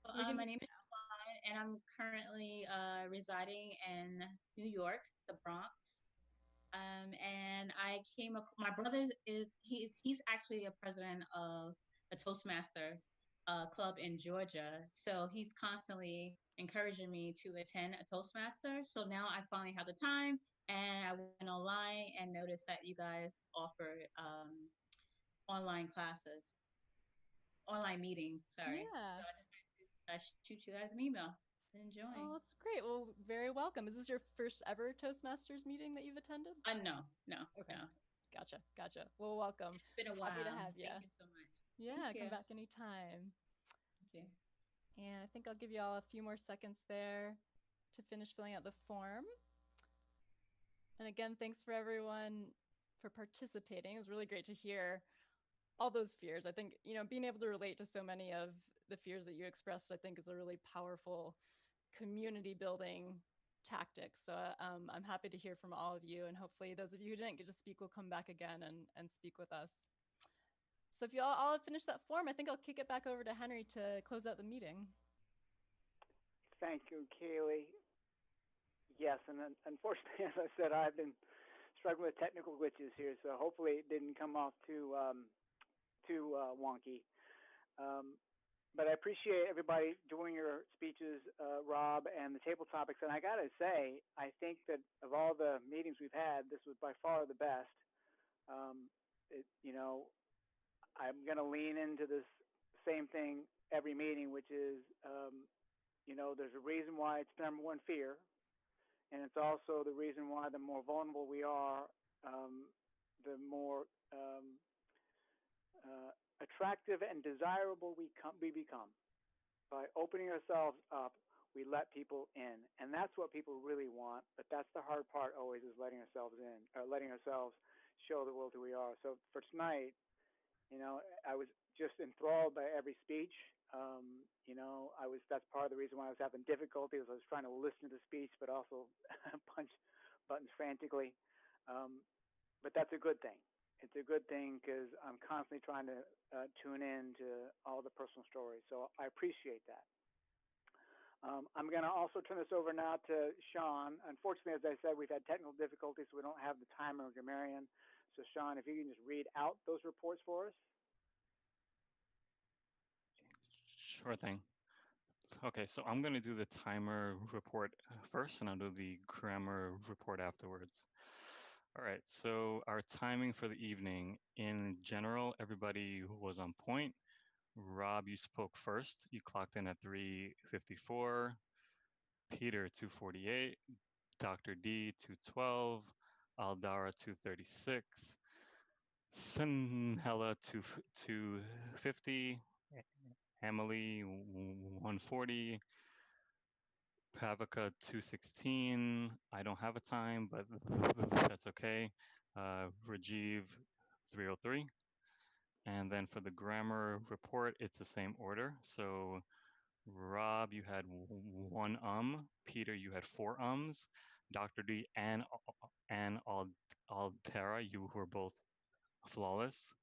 Well, my name is Siobhan, and I'm currently residing in New York, the Bronx. And I came up, my brother he's actually a president of a Toastmasters club in Georgia. So he's constantly encouraging me to attend a Toastmaster. So now I finally have the time, and I went online and noticed that you guys offer online classes, online meeting, sorry. Yeah. So I just shoot you guys an email and join. Oh, that's great. Well, very welcome. Is this your first ever Toastmasters meeting that you've attended? No. Okay. No. Gotcha. Well, welcome. It's been a while. Happy to have you. Thank you so much. Yeah, come back anytime. Thank you. And I think I'll give you all a few more seconds there to finish filling out the form. And again, thanks for everyone for participating. It was really great to hear all those fears. I think, being able to relate to so many of the fears that you expressed, I think is a really powerful community building tactic. So I'm happy to hear from all of you. And hopefully those of you who didn't get to speak will come back again and speak with us. So if you all have finished that form, I think I'll kick it back over to Henry to close out the meeting. Thank you, Kaylee. Yes, and unfortunately, as I said, I've been struggling with technical glitches here, so hopefully it didn't come off too wonky. But I appreciate everybody doing your speeches, Rob, and the table topics. And I got to say, I think that of all the meetings we've had, this was by far the best. I'm going to lean into this same thing every meeting, which is, there's a reason why it's the number one fear. And it's also the reason why the more vulnerable we are, the more attractive and desirable we become. By opening ourselves up, we let people in. And that's what people really want. But that's the hard part always, is letting ourselves in, or letting ourselves show the world who we are. So for tonight, I was just enthralled by every speech. That's part of the reason why I was having difficulty, was I was trying to listen to the speech, but also punch buttons frantically. But that's a good thing. It's a good thing because I'm constantly trying to tune in to all the personal stories. So I appreciate that. I'm going to also turn this over now to Sean. Unfortunately, as I said, we've had technical difficulties, so we don't have the timer or Grammarian. So Sean, if you can just read out those reports for us. Sure thing. Okay, so I'm going to do the timer report first, and I'll do the grammar report afterwards. All right, so our timing for the evening, in general, everybody was on point. Rob, you spoke first. You clocked in at 3:54. Peter, 2:48. Dr. D, 2:12. Aldara, 2:36. Sanela, 2:50. Emilie, 1:40. Bhavika, 2:16. I don't have a time, but that's okay. Rajiv, 3:03. And then for the grammar report, it's the same order. So Rob, you had one Peter, you had four ums. Dr. D and Aldara, you were both flawless.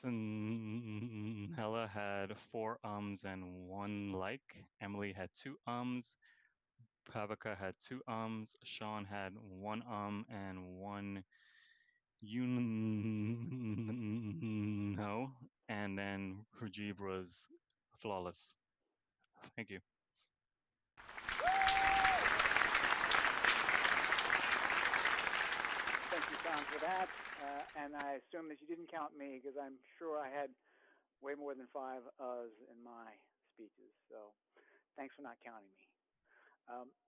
Sanela had four ums and one like. Emilie had two ums. Bhavika had two ums. Sean had one and one no. And then Rajiv was flawless. Thank you. Thank you, Sean, for that. And I assume that you didn't count me because I'm sure I had way more than five uhs in my speeches. So thanks for not counting me.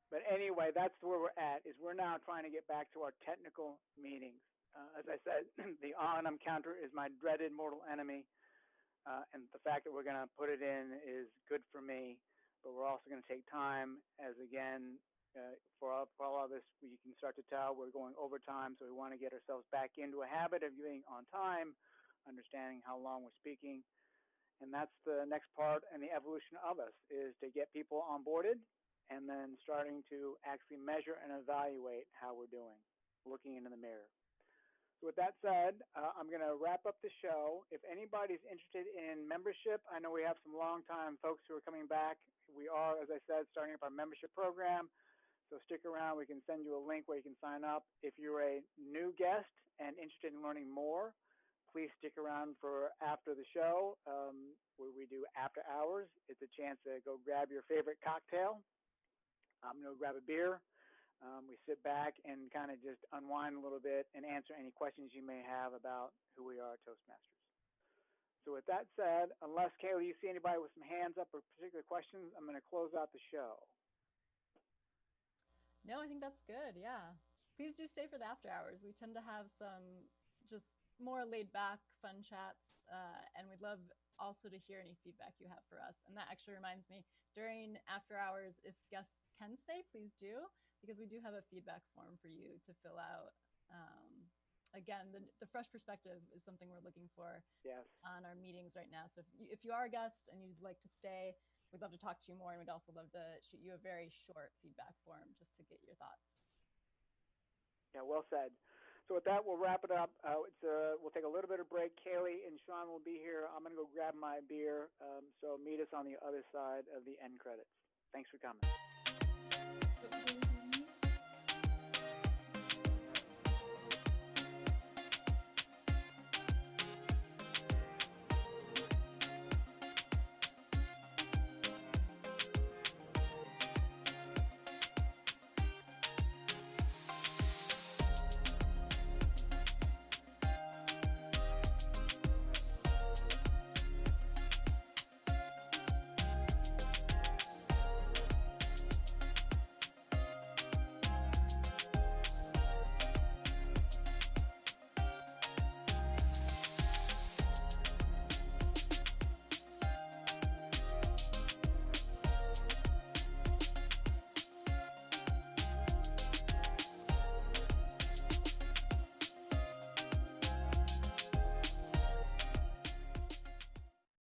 But anyway, that's where we're at, is we're now trying to get back to our technical meetings. As I said, the on counter is my dreaded mortal enemy. And the fact that we're going to put it in is good for me. But we're also going to take time, as again, for all of us, you can start to tell we're going overtime. So we want to get ourselves back into a habit of being on time, understanding how long we're speaking. And that's the next part and the evolution of us, is to get people onboarded and then starting to actually measure and evaluate how we're doing, looking into the mirror. So with that said, I'm going to wrap up the show. If anybody's interested in membership, I know we have some longtime folks who are coming back. We are, as I said, starting up our membership program. So stick around. We can send you a link where you can sign up. If you're a new guest and interested in learning more, please stick around for after the show, where we do after hours. It's a chance to go grab your favorite cocktail. I'm going to grab a beer. We sit back and kind of just unwind a little bit and answer any questions you may have about who we are at Toastmasters. So with that said, unless, Kayla, you see anybody with some hands up or particular questions, I'm going to close out the show. No, I think that's good. Yeah. Please do stay for the after hours. We tend to have some just more laid back, fun chats. And we'd love also to hear any feedback you have for us. And that actually reminds me, during after hours, if guests can stay, please do, because we do have a feedback form for you to fill out. Again, the fresh perspective is something we're looking for on our meetings right now. So if you are a guest and you'd like to stay, we'd love to talk to you more, and we'd also love to shoot you a very short feedback form just to get your thoughts. Yeah, well said. So with that, we'll wrap it up. We'll take a little bit of break. Kaylee and Sean will be here. I'm going to go grab my beer. So meet us on the other side of the end credits. Thanks for coming.